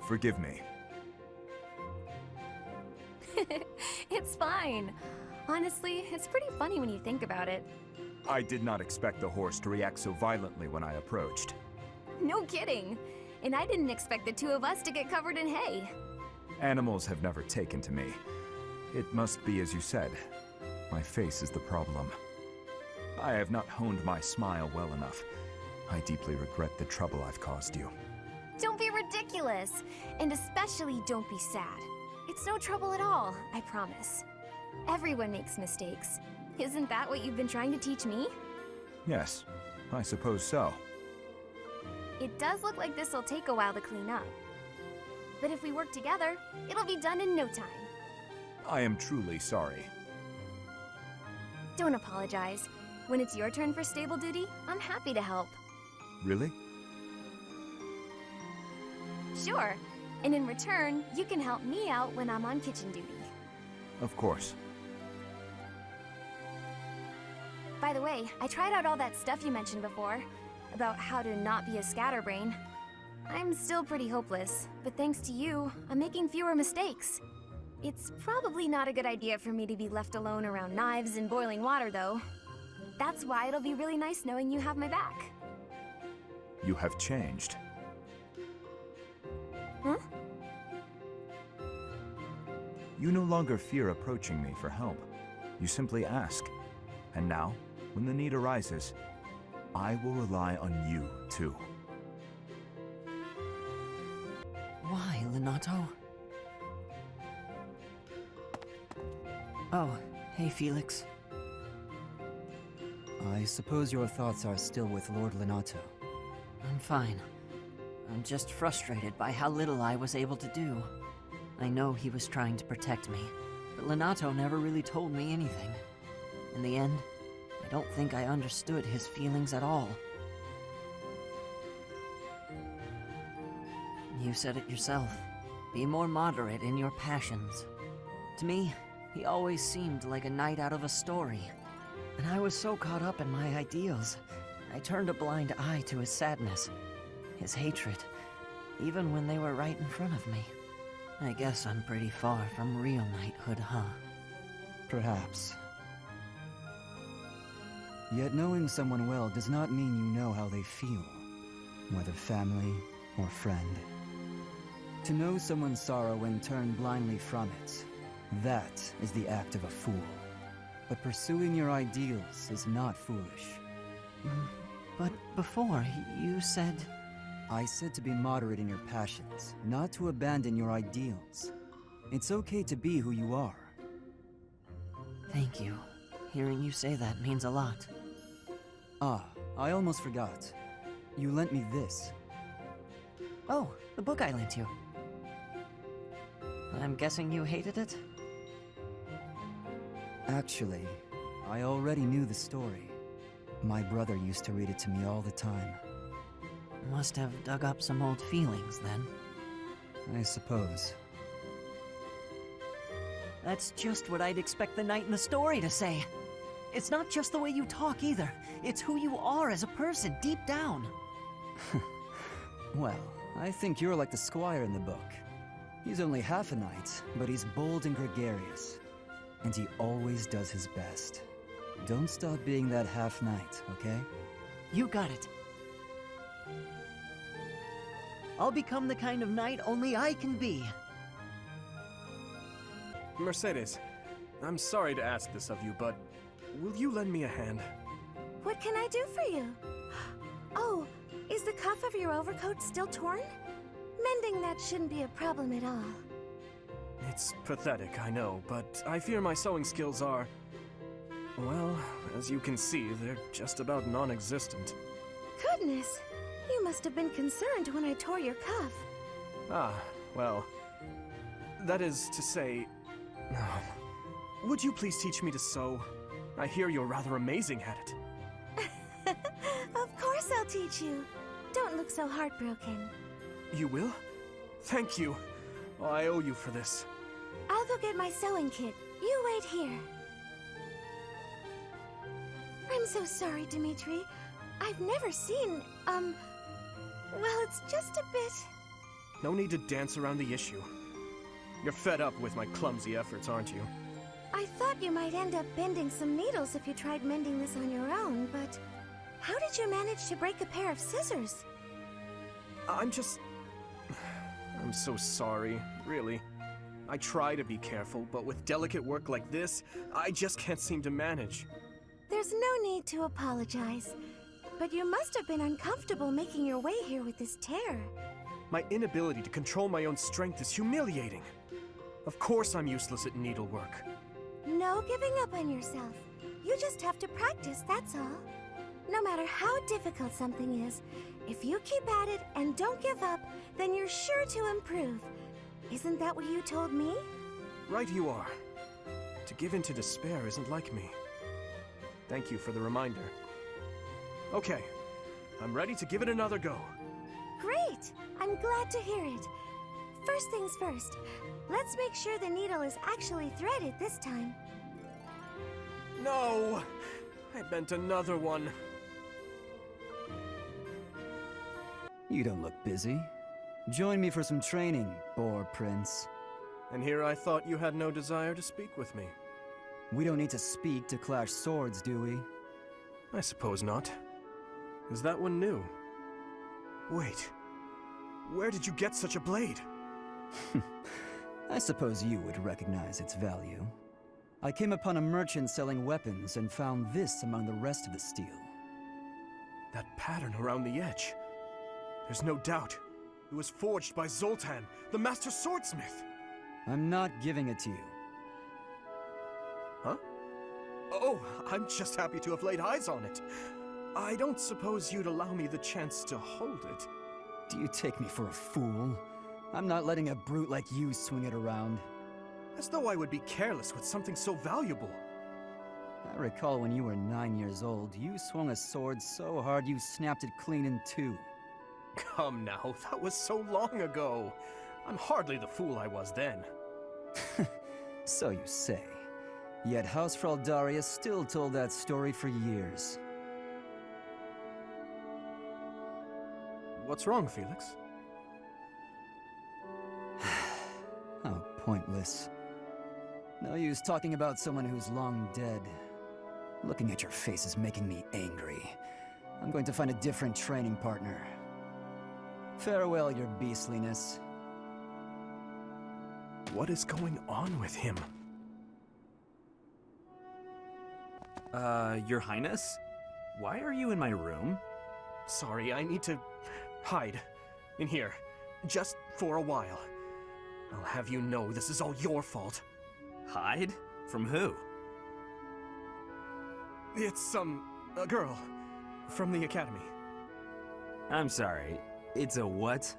Forgive me. It's fine. Honestly, it's pretty funny when you think about it. I did not expect the horse to react so violently when I approached. No kidding. And I didn't expect the two of us to get covered in hay. Animals have never taken to me. It must be as you said. My face is the problem. I have not honed my smile well enough. I deeply regret the trouble I've caused you. Don't be ridiculous. And especially don't be sad. It's no trouble at all, I promise. Everyone makes mistakes. Isn't that what you've been trying to teach me? Yes, I suppose so. It does look like this'll take a while to clean up. But if we work together, it'll be done in no time. I am truly sorry. Don't apologize. When it's your turn for stable duty, I'm happy to help. Really? Sure. And in return, you can help me out when I'm on kitchen duty. Of course. By the way, I tried out all that stuff you mentioned before, about how to not be a scatterbrain. I'm still pretty hopeless, but thanks to you, I'm making fewer mistakes. It's probably not a good idea for me to be left alone around knives and boiling water, though. That's why it'll be really nice knowing you have my back. You have changed. Huh? You no longer fear approaching me for help. You simply ask. And now, when the need arises, I will rely on you, too. Why, Lenato? Oh, hey, Felix. I suppose your thoughts are still with Lord Lenato. I'm fine. I'm just frustrated by how little I was able to do. I know he was trying to protect me, but Lenato never really told me anything. In the end, I don't think I understood his feelings at all. You said it yourself. Be more moderate in your passions. To me, he always seemed like a knight out of a story. And I was so caught up in my ideals, I turned a blind eye to his sadness, his hatred, even when they were right in front of me. I guess I'm pretty far from real knighthood, huh? Perhaps. Yet knowing someone well does not mean you know how they feel, whether family or friend. To know someone's sorrow and turn blindly from it, that is the act of a fool. But pursuing your ideals is not foolish. But before, you said... I said to be moderate in your passions, not to abandon your ideals. It's okay to be who you are. Thank you. Hearing you say that means a lot. Ah, I almost forgot. You lent me this. Oh, the book I lent you. I'm guessing you hated it? Actually, I already knew the story. My brother used to read it to me all the time. Must have dug up some old feelings, then. I suppose. That's just what I'd expect the knight in the story to say. It's not just the way you talk either. It's who you are as a person, deep down. Well, I think you're like the squire in the book. He's only half a knight, but he's bold and gregarious. And he always does his best. Don't stop being that half-knight, okay? You got it. I'll become the kind of knight only I can be. Mercedes, I'm sorry to ask this of you, but will you lend me a hand? What can I do for you? Oh, is the cuff of your overcoat still torn? Mending that shouldn't be a problem at all. It's pathetic, I know, but I fear my sewing skills are... well, as you can see, they're just about non-existent. Goodness, you must have been concerned when I tore your cuff. Ah, well... that is to say... would you please teach me to sew? I hear you're rather amazing at it. Of course I'll teach you. Don't look so heartbroken. You will? Thank you. Oh, I owe you for this. I'll go get my sewing kit. You wait here. I'm so sorry, Dimitri. I've never seen, well, it's just a bit... No need to dance around the issue. You're fed up with my clumsy efforts, aren't you? I thought you might end up bending some needles if you tried mending this on your own, but how did you manage to break a pair of scissors? I'm so sorry, really. I try to be careful, but with delicate work like this, I just can't seem to manage. There's no need to apologize, but you must have been uncomfortable making your way here with this tear. My inability to control my own strength is humiliating. Of course I'm useless at needlework. No giving up on yourself. You just have to practice, that's all. No matter how difficult something is, if you keep at it and don't give up, then you're sure to improve. Isn't that what you told me? Right you are. To give in to despair isn't like me. Thank you for the reminder. Okay, I'm ready to give it another go. Great! I'm glad to hear it. First things first, let's make sure the needle is actually threaded this time. No! I bent another one. You don't look busy. Join me for some training, Boar Prince. And here I thought you had no desire to speak with me. We don't need to speak to clash swords, do we? I suppose not. Is that one new? Wait. Where did you get such a blade? I suppose you would recognize its value. I came upon a merchant selling weapons and found this among the rest of the steel. That pattern around the edge. There's no doubt. It was forged by Zoltan, the master swordsmith. I'm not giving it to you. Huh? Oh, I'm just happy to have laid eyes on it. I don't suppose you'd allow me the chance to hold it. Do you take me for a fool? I'm not letting a brute like you swing it around. As though I would be careless with something so valuable. I recall when you were 9 years old, you swung a sword so hard you snapped it clean in two. Come now, that was so long ago. I'm hardly the fool I was then. So you say. Yet Hausfrau Darius still told that story for years. What's wrong, Felix? How pointless. No use talking about someone who's long dead. Looking at your face is making me angry. I'm going to find a different training partner. Farewell, your beastliness. What is going on with him? Your Highness? Why are you in my room? Sorry, I need to hide in here, just for a while. I'll have you know this is all your fault. Hide? From who? It's, a girl from the academy. I'm sorry, it's a what?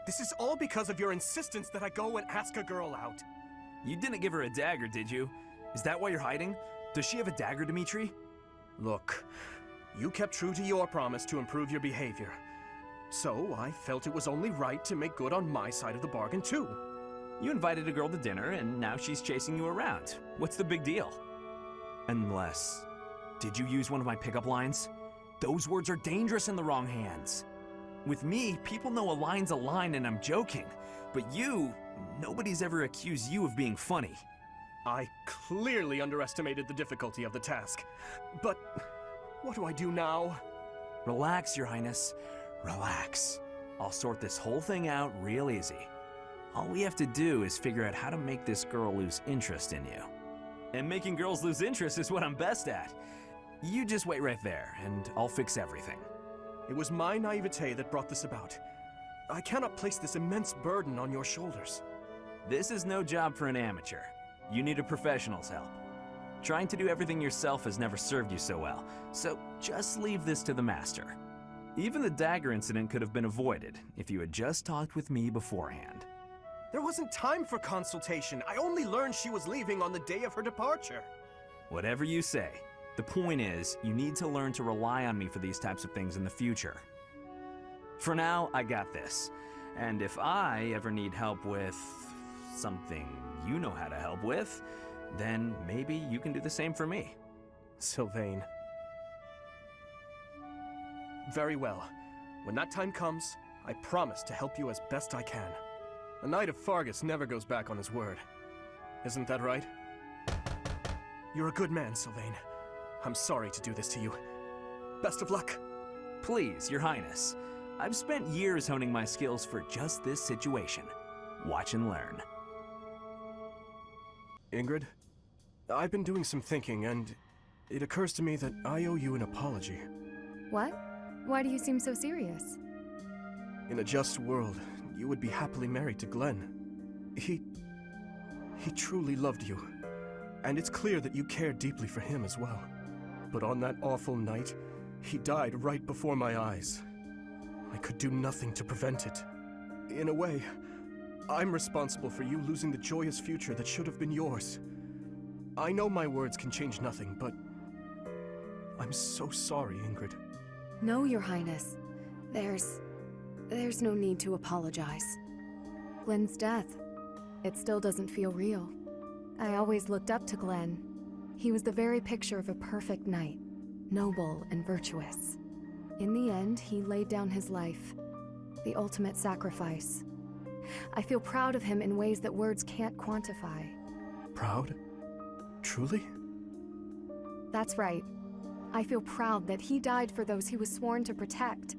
This is all because of your insistence that I go and ask a girl out. You didn't give her a dagger, did you? Is that why you're hiding? Does she have a dagger, Dimitri? Look, you kept true to your promise to improve your behavior. So I felt it was only right to make good on my side of the bargain, too. You invited a girl to dinner, and now she's chasing you around. What's the big deal? Unless... Did you use one of my pickup lines? Those words are dangerous in the wrong hands. With me, people know a line's a line and I'm joking. But you, nobody's ever accused you of being funny. I clearly underestimated the difficulty of the task. But what do I do now? Relax, Your Highness. Relax. I'll sort this whole thing out real easy. All we have to do is figure out how to make this girl lose interest in you. And making girls lose interest is what I'm best at. You just wait right there, and I'll fix everything. It was my naivete that brought this about. I cannot place this immense burden on your shoulders. This is no job for an amateur. You need a professional's help. Trying to do everything yourself has never served you so well, so just leave this to the master. Even the dagger incident could have been avoided if you had just talked with me beforehand. There wasn't time for consultation. I only learned she was leaving on the day of her departure. Whatever you say. The point is, you need to learn to rely on me for these types of things in the future. For now, I got this. And if I ever need help with something you know how to help with, then maybe you can do the same for me. Sylvain. Very well. When that time comes, I promise to help you as best I can. A Knight of Fargus never goes back on his word. Isn't that right? You're a good man, Sylvain. I'm sorry to do this to you. Best of luck. Please, Your Highness. I've spent years honing my skills for just this situation. Watch and learn. Ingrid, I've been doing some thinking, and it occurs to me that I owe you an apology. What? Why do you seem so serious? In a just world, you would be happily married to Glenn. He truly loved you, and it's clear that you cared deeply for him as well. But on that awful night, he died right before my eyes. I could do nothing to prevent it. In a way, I'm responsible for you losing the joyous future that should have been yours. I know my words can change nothing, but I'm so sorry, Ingrid. No, Your Highness. There's no need to apologize. Glenn's death, it still doesn't feel real. I always looked up to Glenn. He was the very picture of a perfect knight, noble and virtuous. In the end, he laid down his life, the ultimate sacrifice. I feel proud of him in ways that words can't quantify. Proud? Truly? That's right. I feel proud that he died for those he was sworn to protect.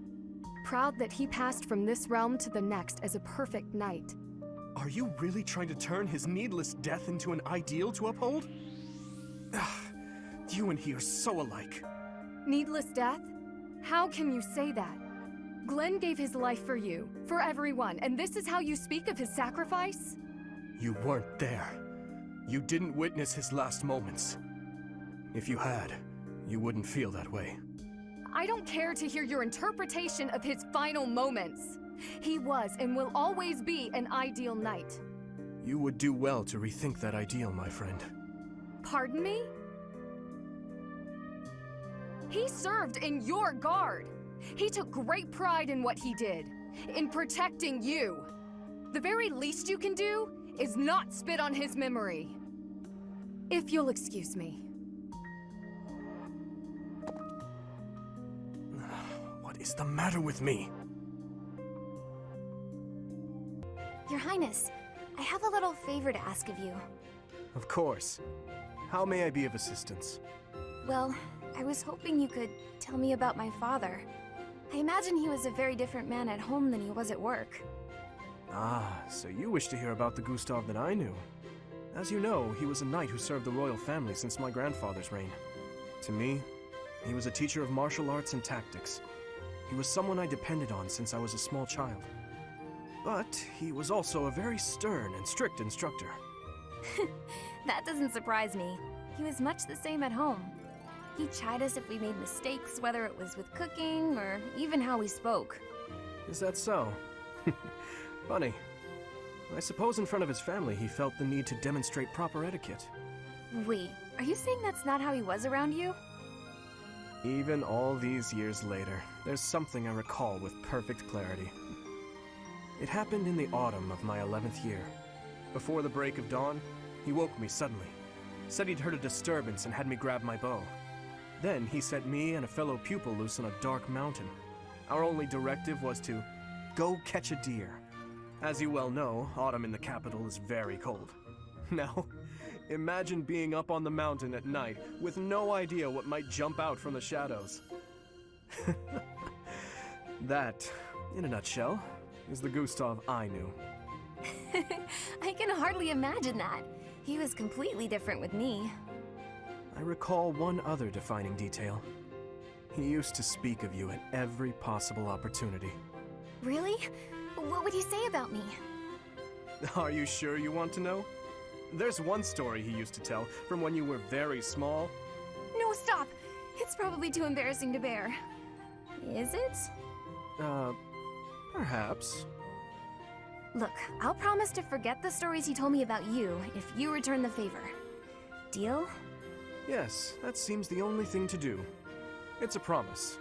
Proud that he passed from this realm to the next as a perfect knight. Are you really trying to turn his needless death into an ideal to uphold? You and he are so alike. Needless death? How can you say that? Glenn gave his life for you, for everyone, and this is how you speak of his sacrifice? You weren't there. You didn't witness his last moments. If you had, you wouldn't feel that way. I don't care to hear your interpretation of his final moments. He was and will always be an ideal knight. You would do well to rethink that ideal, my friend. Pardon me? He served in your guard. He took great pride in what he did, in protecting you. The very least you can do is not spit on his memory. If you'll excuse me. What is the matter with me? Your Highness, I have a little favor to ask of you. Of course. How may I be of assistance? Well, I was hoping you could tell me about my father. I imagine he was a very different man at home than he was at work. Ah, so you wish to hear about the Gustav that I knew. As you know, he was a knight who served the royal family since my grandfather's reign. To me, he was a teacher of martial arts and tactics. He was someone I depended on since I was a small child. But he was also a very stern and strict instructor. That doesn't surprise me. He was much the same at home. He'd chide us if we made mistakes, whether it was with cooking or even how we spoke. Is that so? Funny. I suppose in front of his family he felt the need to demonstrate proper etiquette. Wait, are you saying that's not how he was around you? Even all these years later, there's something I recall with perfect clarity. It happened in the autumn of my 11th year. Before the break of dawn, he woke me suddenly. Said he'd heard a disturbance and had me grab my bow. Then he sent me and a fellow pupil loose on a dark mountain. Our only directive was to go catch a deer. As you well know, autumn in the capital is very cold. Now, imagine being up on the mountain at night with no idea what might jump out from the shadows. That, in a nutshell, is the Gustav I knew. I can hardly imagine that. He was completely different with me. I recall one other defining detail. He used to speak of you at every possible opportunity. Really? What would he say about me? Are you sure you want to know? There's one story he used to tell from when you were very small. No, stop! It's probably too embarrassing to bear. Is it? Perhaps. Look, I'll promise to forget the stories he told me about you if you return the favor. Deal? Yes, that seems the only thing to do. It's a promise.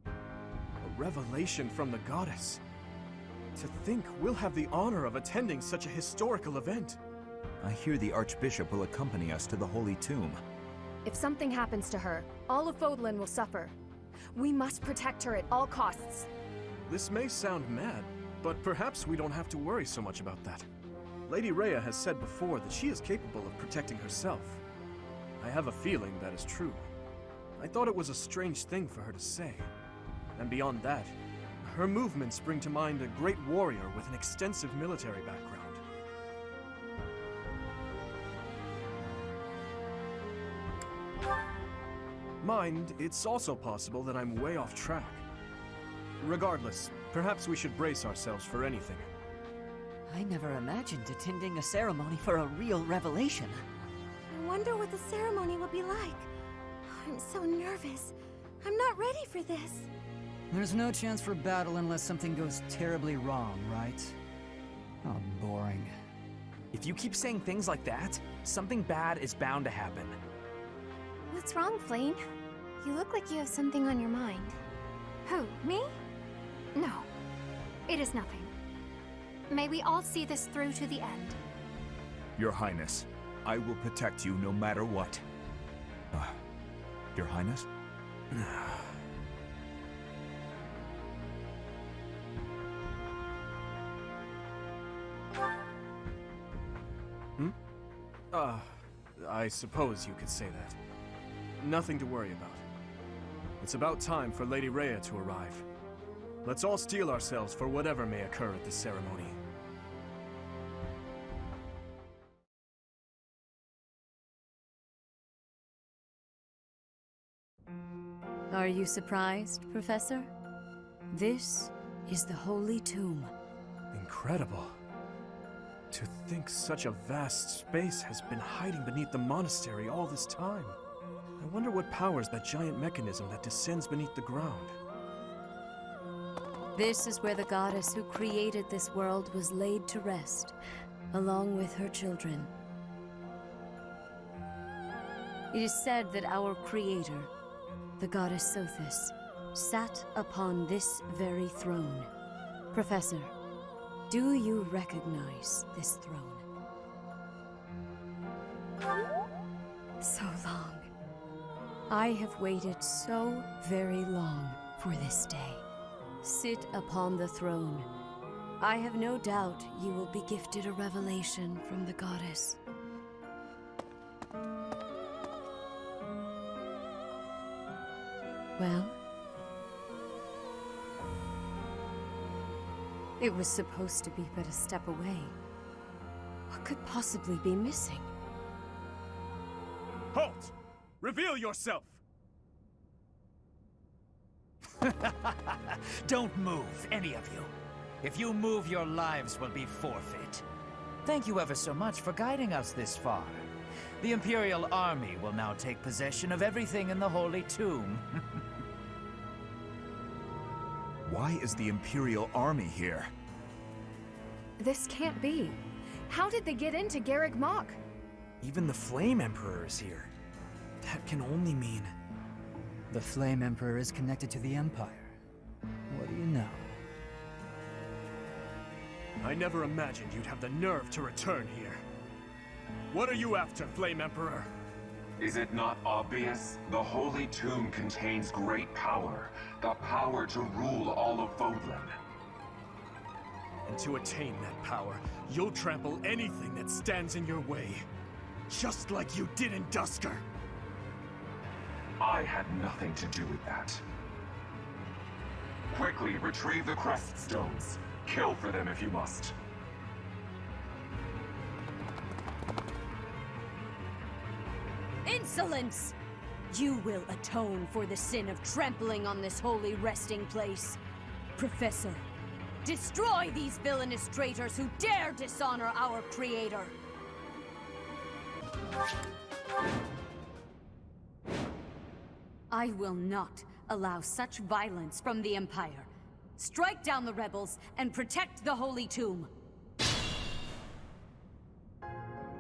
A revelation from the goddess. To think we'll have the honor of attending such a historical event. I hear the Archbishop will accompany us to the Holy Tomb. If something happens to her, all of Fodlan will suffer. We must protect her at all costs. This may sound mad, but perhaps we don't have to worry so much about that. Lady Rhea has said before that she is capable of protecting herself. I have a feeling that is true. I thought it was a strange thing for her to say. And beyond that, her movements bring to mind a great warrior with an extensive military background. Mind, it's also possible that I'm way off track. Regardless, perhaps we should brace ourselves for anything. I never imagined attending a ceremony for a real revelation. I wonder what the ceremony will be like. I'm so nervous. I'm not ready for this. There's no chance for battle unless something goes terribly wrong, right? Oh, boring. If you keep saying things like that, something bad is bound to happen. What's wrong, Flame? You look like you have something on your mind. Who, me? No. It is nothing. May we all see this through to the end. Your Highness, I will protect you no matter what. Your Highness? I suppose you could say that. Nothing to worry about. It's about time for Lady Rhea to arrive. Let's all steel ourselves for whatever may occur at this ceremony. Are you surprised, Professor? This is the Holy Tomb. Incredible. To think such a vast space has been hiding beneath the monastery all this time. I wonder what powers that giant mechanism that descends beneath the ground. This is where the goddess who created this world was laid to rest, along with her children. It is said that our creator, the goddess Sothis, sat upon this very throne. Professor, do you recognize this throne? So long. I have waited so very long for this day. Sit upon the throne. I have no doubt you will be gifted a revelation from the goddess. Well? It was supposed to be but a step away. What could possibly be missing? Halt! Reveal yourself! Don't move, any of you. If you move, your lives will be forfeit. Thank you ever so much for guiding us this far. The Imperial Army will now take possession of everything in the Holy Tomb. Why is the Imperial Army here? This can't be. How did they get into Garreg Mach? Even the Flame Emperor is here. That can only mean... The Flame Emperor is connected to the Empire. What do you know? I never imagined you'd have the nerve to return here. What are you after, Flame Emperor? Is it not obvious? The Holy Tomb contains great power. The power to rule all of Fodlan. And to attain that power, you'll trample anything that stands in your way. Just like you did in Dusker. I had nothing to do with that. Quickly retrieve the crest stones. Kill for them if you must. Insolence! You will atone for the sin of trampling on this holy resting place. Professor, destroy these villainous traitors who dare dishonor our creator! I will not allow such violence from the Empire. Strike down the rebels and protect the Holy Tomb.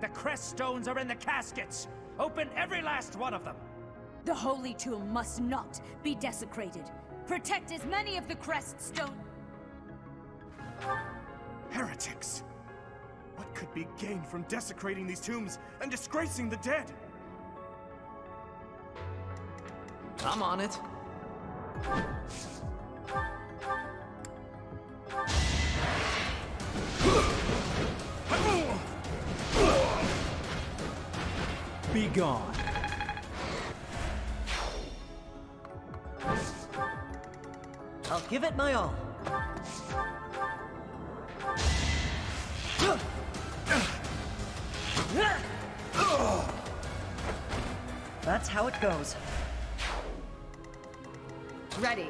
The crest stones are in the caskets! Open every last one of them! The Holy Tomb must not be desecrated. Protect as many of the crest stones... Heretics! What could be gained from desecrating these tombs and disgracing the dead? I'm on it. Be gone. I'll give it my all. That's how it goes. Ready.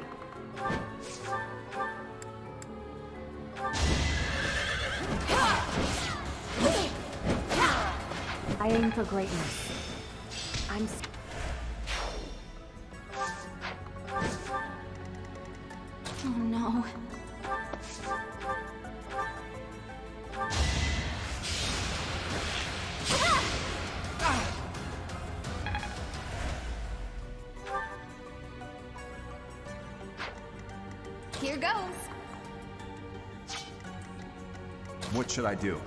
I aim for greatness. Oh no. Here goes. What should I do?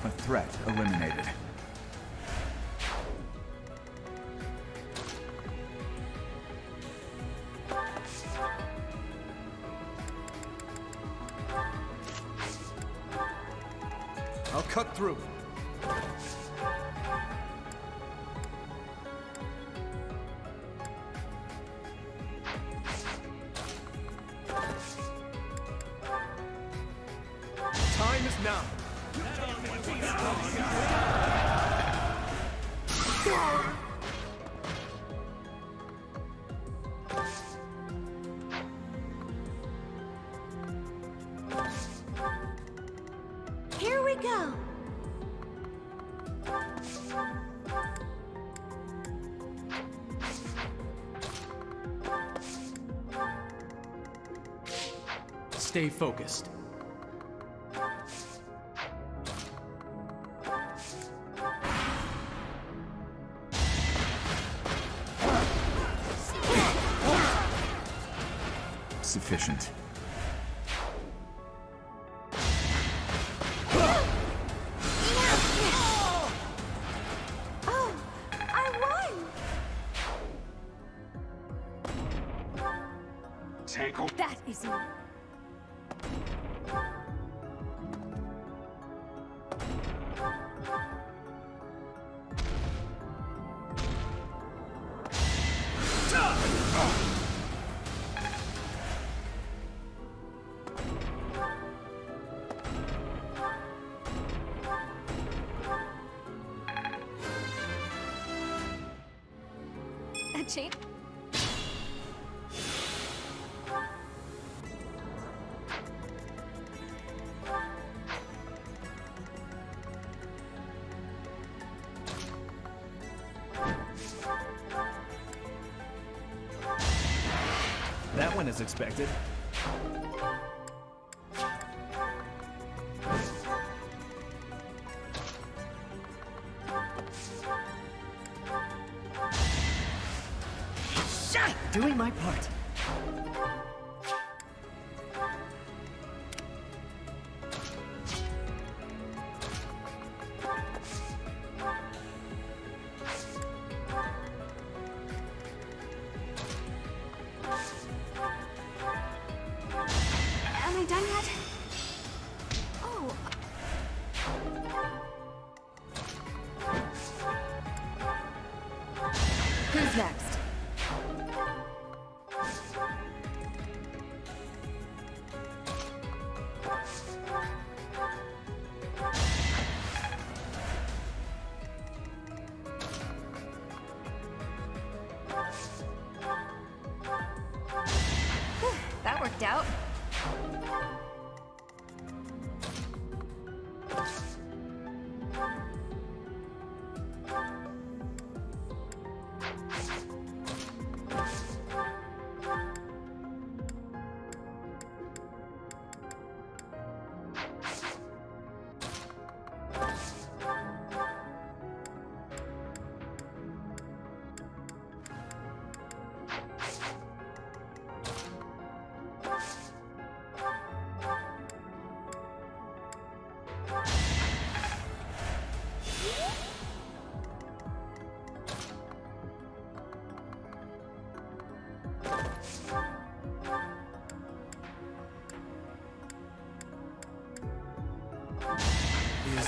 A threat eliminated. I'll cut through. Time is now. Here we go. Stay focused. Sufficient. Oh, I won! Take That is me. A chain? That went as expected. Doing my part. Am I done yet? Oh. Who's next? That worked out.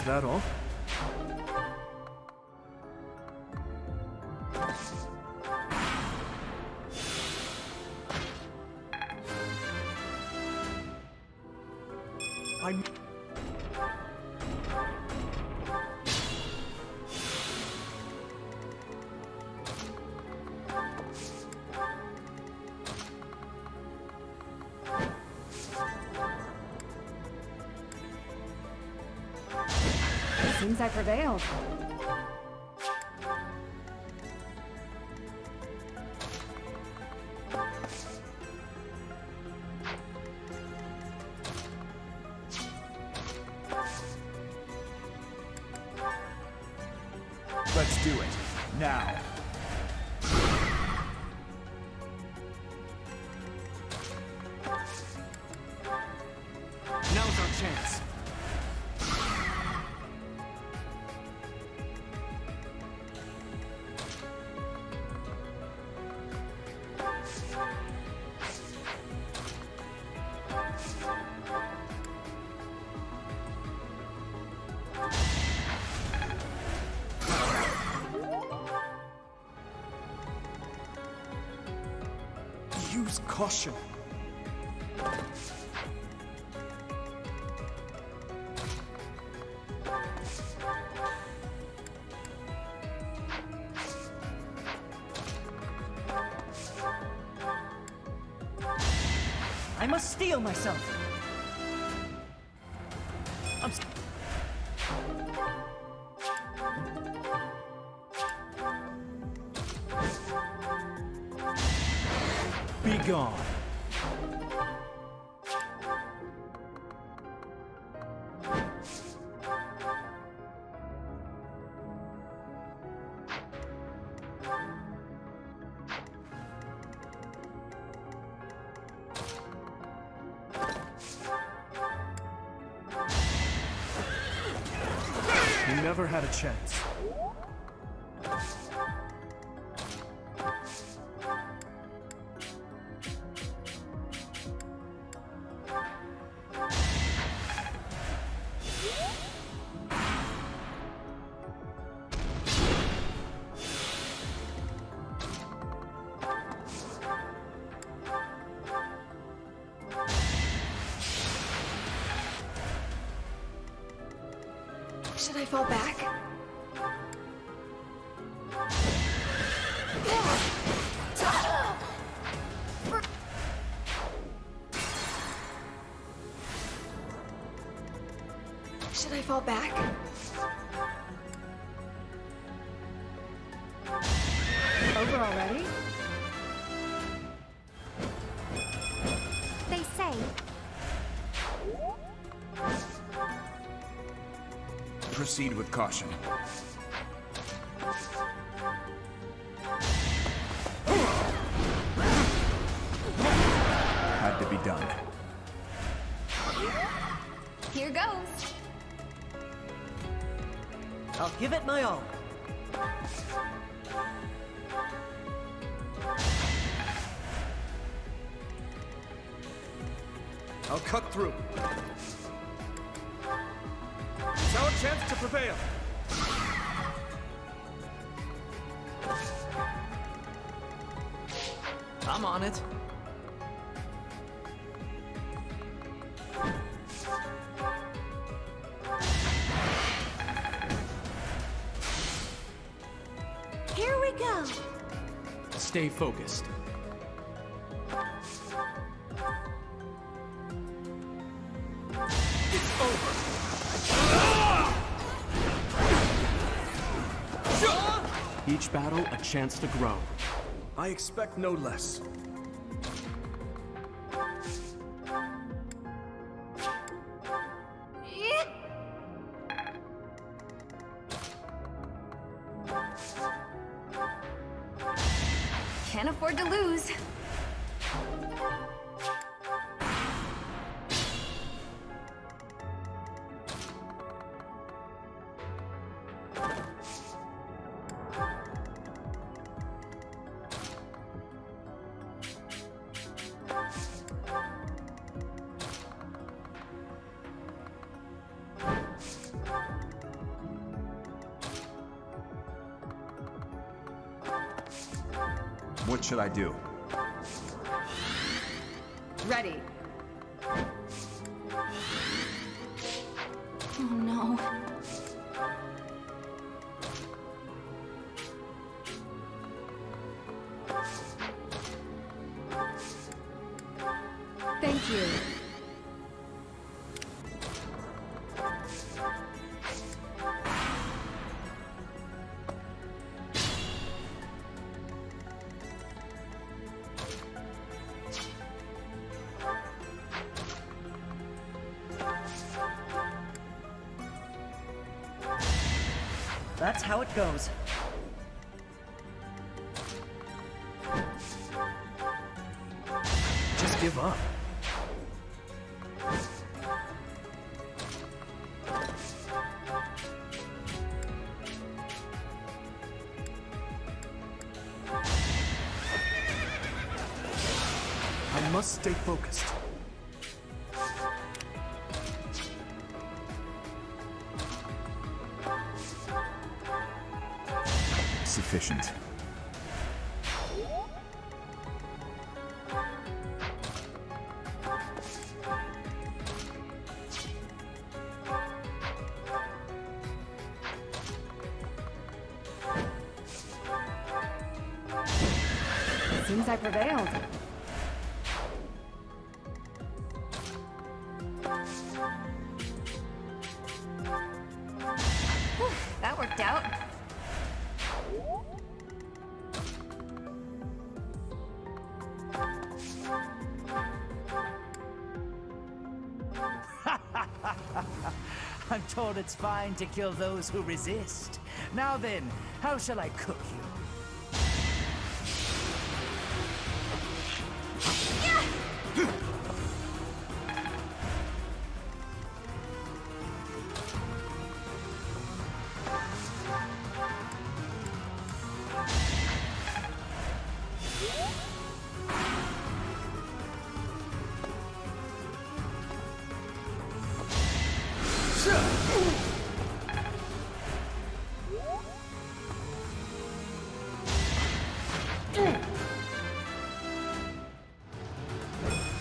that all? I'm... Seems I prevailed. Let's do it. Now. Now's our chance. Use caution. I must steel myself. Be gone. You never had a chance. Should I fall back? Should I fall back? Over already? They say Proceed with caution. Had to be done. Here goes. I'll give it my all. I'll cut through. It's our chance to prevail. I'm on it. here we go. Stay focused. It's over. Each battle a chance to grow. I expect no less. Can't afford to lose. What should I do? Ready. Oh no. Thank you. That's how it goes. Just give up. I must stay focused. Sufficient. Seems I prevailed. Whew, that worked out. I'm told it's fine to kill those who resist. Now then, how shall I cook you?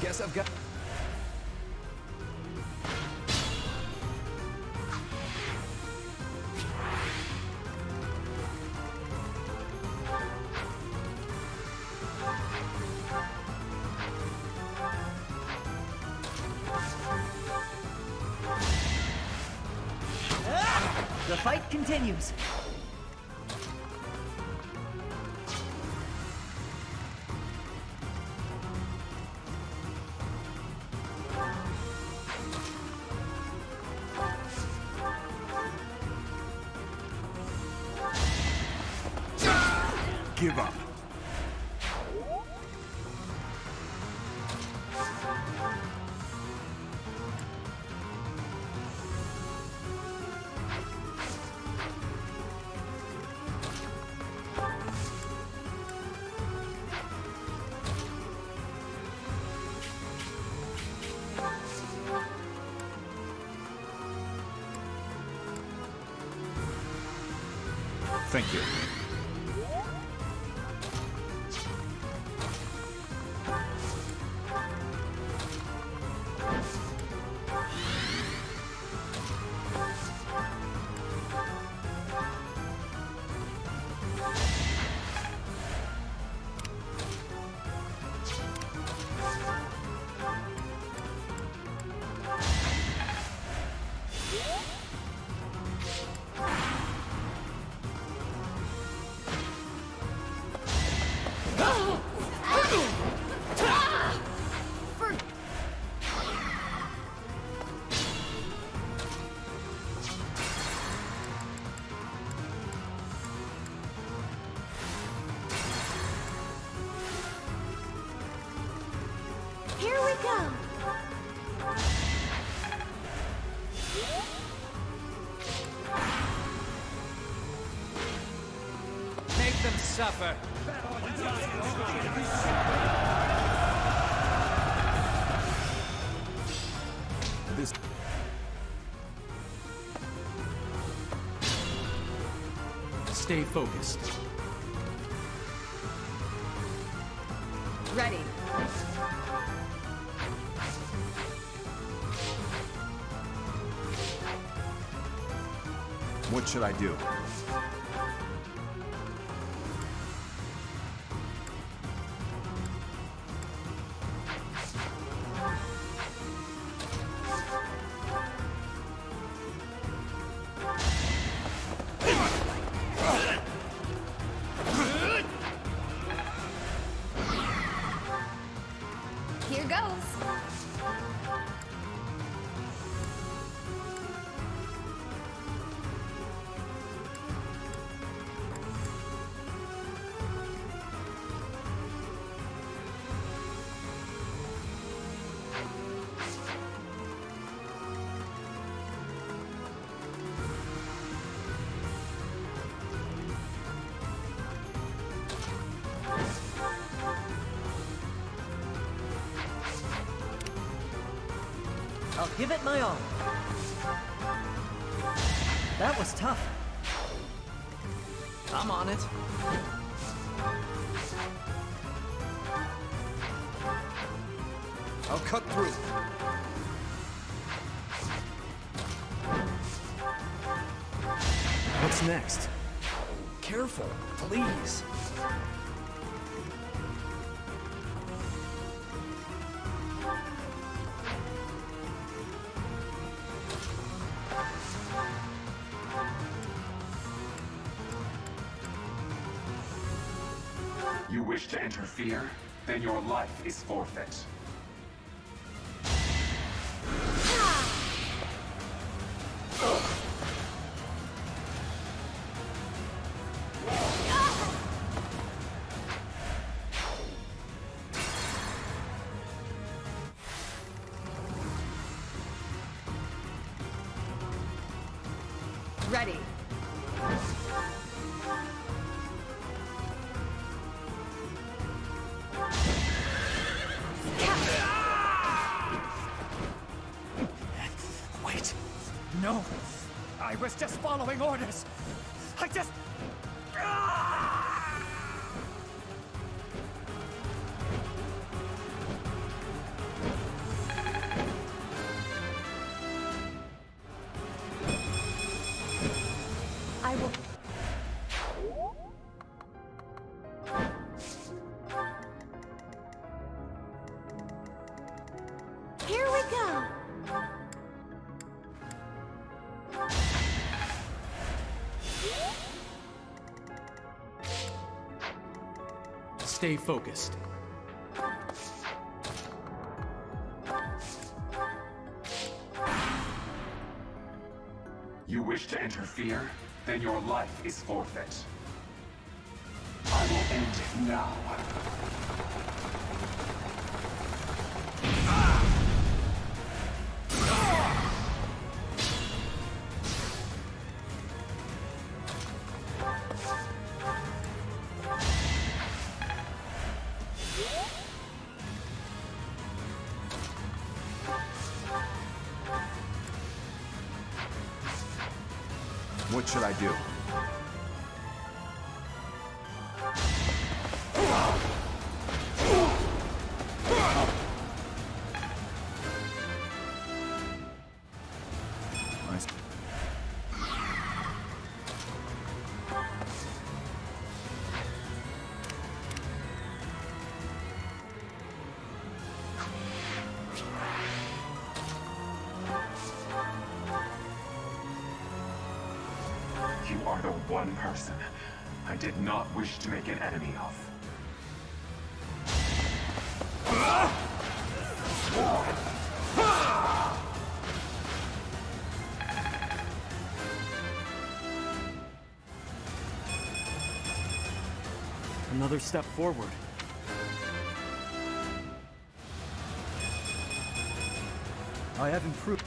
Guess I've got... The fight continues. Give up. Thank you. Here we go. Make them suffer. This... Stay focused. Ready. What should I do? Here goes. I'll give it my all. That was tough. I'm on it. I'll cut through. What's next? Careful, please. You wish to interfere? Then your life is forfeit. Ready. Wait. No. I was just following orders. I just... I will. Here we go. Stay focused. You wish to interfere? Then your life is forfeit. I will end it now. What should I do? Nice. You are the one person I did not wish to make an enemy of. Another step forward. I have improved.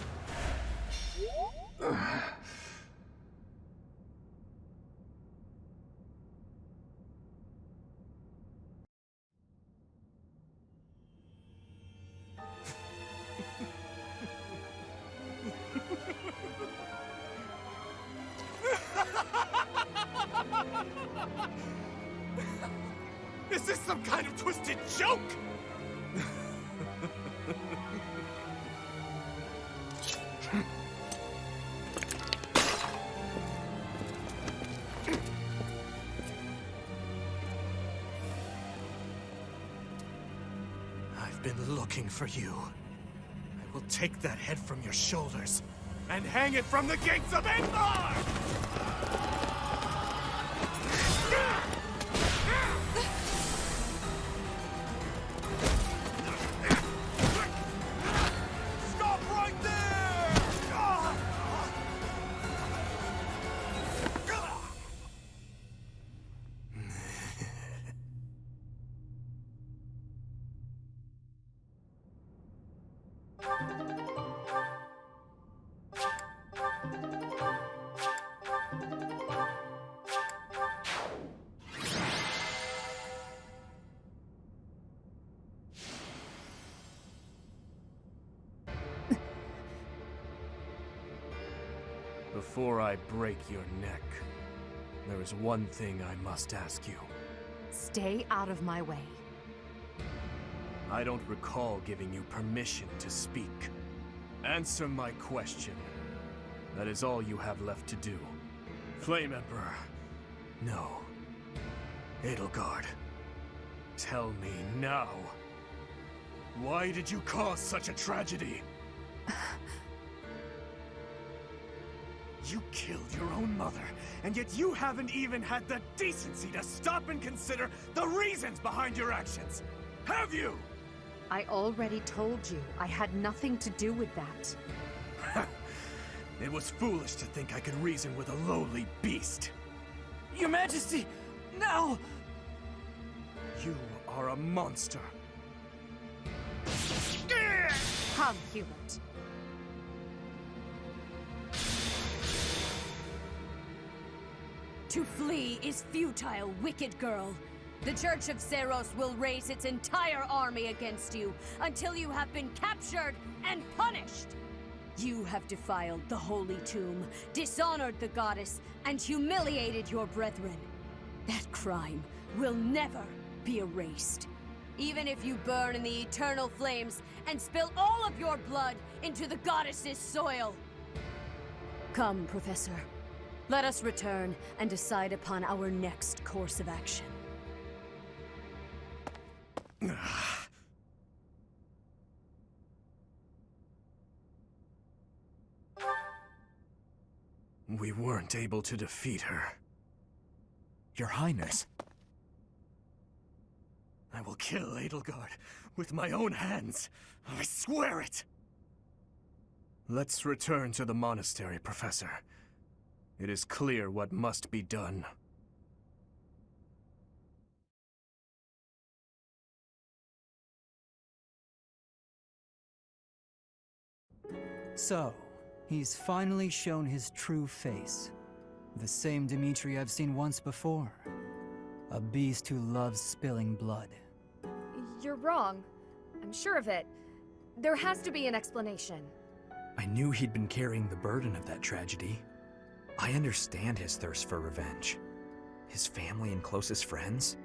Is this some kind of twisted joke? I've been looking for you. I will take that head from your shoulders and hang it from the gates of Endor! Stop right there! Before I break your neck, there is one thing I must ask you. Stay out of my way. I don't recall giving you permission to speak. Answer my question. That is all you have left to do. Flame Emperor. No. Edelgard. Tell me now. Why did you cause such a tragedy? You killed your own mother, and yet you haven't even had the decency to stop and consider the reasons behind your actions. Have you? I already told you I had nothing to do with that. It was foolish to think I could reason with a lowly beast. Your Majesty, no! You are a monster. Come, Hubert. To flee is futile, wicked girl. The Church of Seros will raise its entire army against you until you have been captured and punished. You have defiled the Holy Tomb, dishonored the goddess, and humiliated your brethren. That crime will never be erased. Even if you burn in the eternal flames and spill all of your blood into the goddess's soil. Come, Professor. Let us return and decide upon our next course of action. We weren't able to defeat her. Your Highness. I will kill Edelgard with my own hands. I swear it! Let's return to the monastery, Professor. It is clear what must be done. So, he's finally shown his true face. The same Dimitri I've seen once before. A beast who loves spilling blood. You're wrong. I'm sure of it. There has to be an explanation. I knew he'd been carrying the burden of that tragedy. I understand his thirst for revenge. His family and closest friends,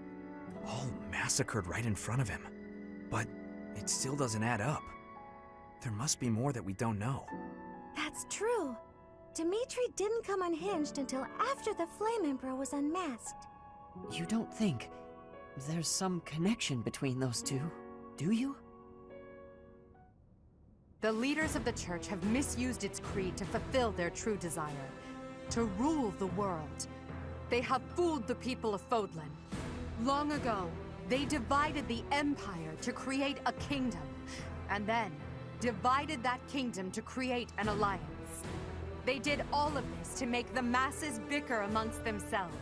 all massacred right in front of him. But it still doesn't add up. There must be more that we don't know. That's true. Dimitri didn't come unhinged until after the Flame Emperor was unmasked. You don't think there's some connection between those two, do you? The leaders of the Church have misused its creed to fulfill their true desire. To rule the world. They have fooled the people of Fodlan. Long ago, they divided the Empire to create a kingdom. And then, divided that kingdom to create an alliance. They did all of this to make the masses bicker amongst themselves.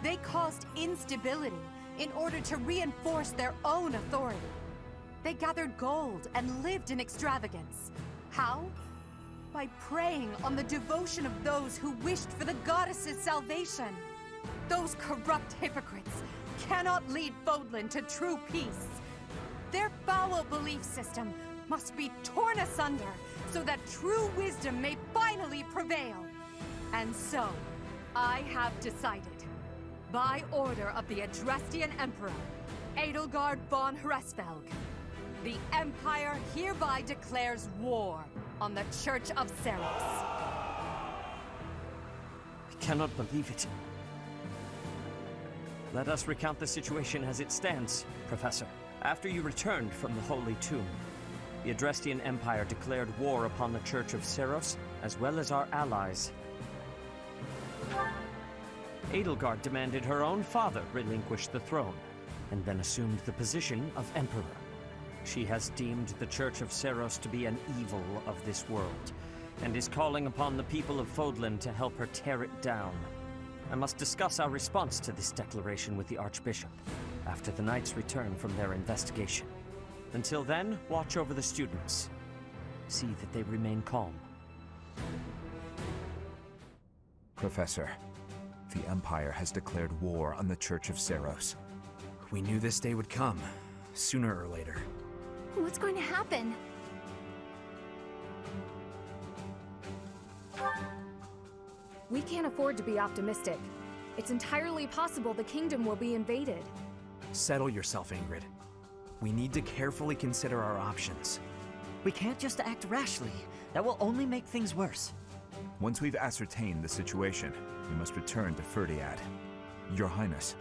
They caused instability in order to reinforce their own authority. They gathered gold and lived in extravagance. How? By preying on the devotion of those who wished for the goddess's salvation. Those corrupt hypocrites cannot lead Fodlan to true peace. Their foul belief system must be torn asunder so that true wisdom may finally prevail. And so, I have decided. By order of the Adrestian Emperor, Edelgard von Hresvelg, the Empire hereby declares war on the Church of Seros. I cannot believe it. Let us recount the situation as it stands, Professor. After you returned from the Holy Tomb, the Adrestian Empire declared war upon the Church of Seros, as well as our allies. Edelgard demanded her own father relinquish the throne, and then assumed the position of Emperor. She has deemed the Church of Seros to be an evil of this world, and is calling upon the people of Fodlan to help her tear it down. I must discuss our response to this declaration with the Archbishop, after the Knights return from their investigation. Until then, watch over the students. See that they remain calm. Professor, the Empire has declared war on the Church of Seros. We knew this day would come, sooner or later. What's going to happen? We can't afford to be optimistic. It's entirely possible the kingdom will be invaded. Settle yourself, Ingrid. We need to carefully consider our options. We can't just act rashly. That will only make things worse. Once we've ascertained the situation, we must return to Ferdiad. Your Highness,